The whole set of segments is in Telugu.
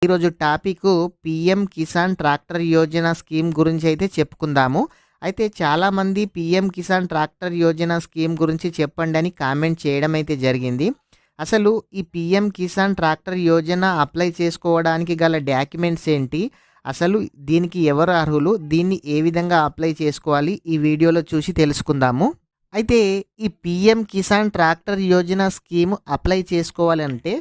ఈరోజు topic PM Kisan tractor Yojana scheme గురించి అయితే చెప్పుకుందాము. అయితే చాలామంది PM Kisan tractor Yojana scheme గురించి చెప్పండి అని కామెంట్ చేయడం అయితే జరిగింది. అసలు ఈ PM Kisan tractor Yojana apply చేసుకోవడానికి గల డాక్యుమెంట్స్ ఏంటి? అసలు దీనికి ఎవరు అర్హులు? దీన్ని ఏ విధంగా అప్లై చేసుకోవాలి? ఈ వీడియోలో చూసి తెలుసుకుందాము. అయితే ఈ PM Kisan tractor Yojana scheme apply చేసుకోవాలంటే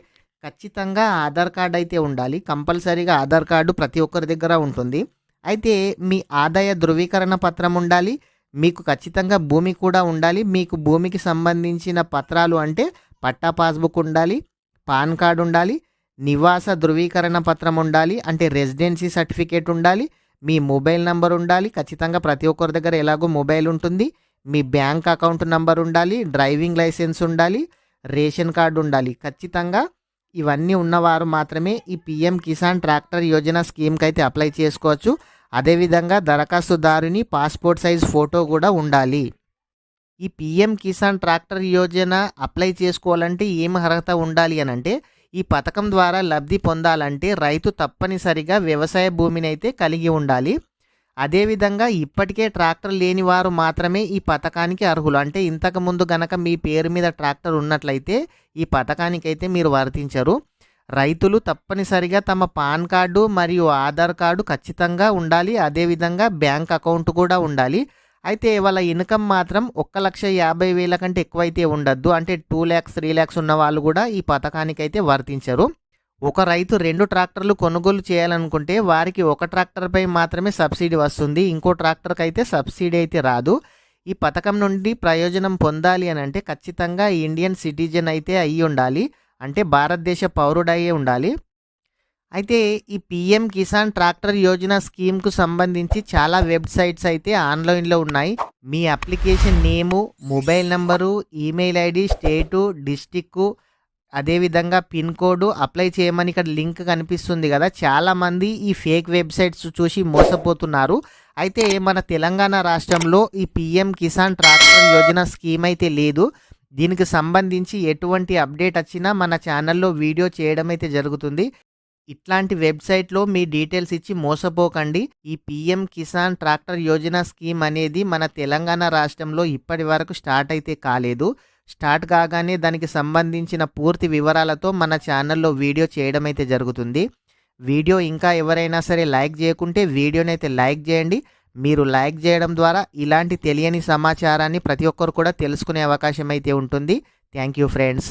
ఖచ్చితంగా ఆధార్ కార్డ్ అయితే ఉండాలి. కంపల్సరీగా ఆధార్ కార్డు ప్రతి ఒక్కరి దగ్గర ఉంటుంది. అయితే మీ ఆదాయ ధృవీకరణ పత్రం ఉండాలి. మీకు ఖచ్చితంగా భూమి కూడా ఉండాలి. మీకు భూమికి సంబంధించిన పత్రాలు అంటే పట్టా పాస్బుక్ ఉండాలి, పాన్ కార్డు ఉండాలి, నివాస ధృవీకరణ పత్రం ఉండాలి, అంటే రెసిడెన్సీ సర్టిఫికేట్ ఉండాలి, మీ మొబైల్ నంబర్ ఉండాలి. ఖచ్చితంగా ప్రతి ఒక్కరి దగ్గర ఎలాగో మొబైల్ ఉంటుంది. మీ బ్యాంక్ అకౌంట్ నంబర్ ఉండాలి, డ్రైవింగ్ లైసెన్స్ ఉండాలి, రేషన్ కార్డు ఉండాలి. ఖచ్చితంగా ఇవన్నీ ఉన్నవారు మాత్రమే ఈ పీఎం కిసాన్ ట్రాక్టర్ యోజన స్కీమ్కి అయితే అప్లై చేసుకోవచ్చు. అదేవిధంగా దరఖాస్తుదారుని పాస్పోర్ట్ సైజ్ ఫోటో కూడా ఉండాలి. ఈ PM Kisan tractor Yojana apply చేసుకోవాలంటే ఏం అర్హత ఉండాలి అని అంటే, ఈ పథకం ద్వారా లబ్ధి పొందాలంటే రైతు తప్పనిసరిగా వ్యవసాయ భూమిని అయితే కలిగి ఉండాలి. అదేవిధంగా ఇప్పటికే ట్రాక్టర్ లేని వారు మాత్రమే ఈ పథకానికి అర్హులు. అంటే ఇంతకుముందు గనక మీ పేరు మీద ట్రాక్టర్ ఉన్నట్లయితే ఈ పథకానికైతే మీరు వర్తించరు. రైతులు తప్పనిసరిగా తమ పాన్ కార్డు మరియు ఆధార్ కార్డు ఖచ్చితంగా ఉండాలి. అదేవిధంగా బ్యాంక్ అకౌంట్ కూడా ఉండాలి. అయితే వాళ్ళ ఇన్కమ్ మాత్రం 1,50,000 కంటే ఎక్కువైతే ఉండద్దు. అంటే 2 lakhs 3 lakhs ఉన్న వాళ్ళు కూడా ఈ పథకానికైతే వర్తించరు. ఒక రైతు 2 ట్రాక్టర్లు కొనుగోలు చేయాలనుకుంటే వారికి ఒక ట్రాక్టర్పై మాత్రమే సబ్సిడీ వస్తుంది. ఇంకో ట్రాక్టర్కి అయితే సబ్సిడీ అయితే రాదు. ఈ పథకం నుండి ప్రయోజనం పొందాలి అని అంటే ఖచ్చితంగా ఇండియన్ సిటిజన్ అయితే అయ్యి ఉండాలి. అంటే భారతదేశ పౌరుడయ్యే ఉండాలి. అయితే ఈ పీఎం కిసాన్ ట్రాక్టర్ యోజన స్కీమ్కు సంబంధించి చాలా వెబ్సైట్స్ అయితే ఆన్లైన్లో ఉన్నాయి. మీ application name, mobile number, email ID, state, district, అదేవిధంగా పిన్ కోడ్ అప్లై చేయమని ఇక్కడ లింక్ కనిపిస్తుంది కదా. చాలామంది ఈ ఫేక్ వెబ్సైట్స్ చూసి మోసపోతున్నారు. అయితే మన తెలంగాణ రాష్ట్రంలో ఈ PM Kisan tractor Yojana scheme అయితే లేదు. దీనికి సంబంధించి ఎటువంటి అప్డేట్ వచ్చినా మన ఛానల్లో వీడియో చేయడం అయితే జరుగుతుంది. ఇట్లాంటి వెబ్సైట్లో మీ డీటెయిల్స్ ఇచ్చి మోసపోకండి. ఈ PM Kisan tractor Yojana scheme అనేది మన తెలంగాణ రాష్ట్రంలో ఇప్పటి వరకు స్టార్ట్ అయితే కాలేదు. స్టార్ట్ కాగానే దానికి సంబంధించిన పూర్తి వివరాలతో మన ఛానల్లో వీడియో చేయడం అయితే జరుగుతుంది. వీడియో ఇంకా ఎవరైనా సరే లైక్ చేయకుంటే వీడియోని అయితే లైక్ చేయండి. మీరు లైక్ చేయడం ద్వారా ఇలాంటి తెలియని సమాచారాన్ని ప్రతి ఒక్కరు కూడా తెలుసుకునే అవకాశం అయితే ఉంటుంది. Thank you friends.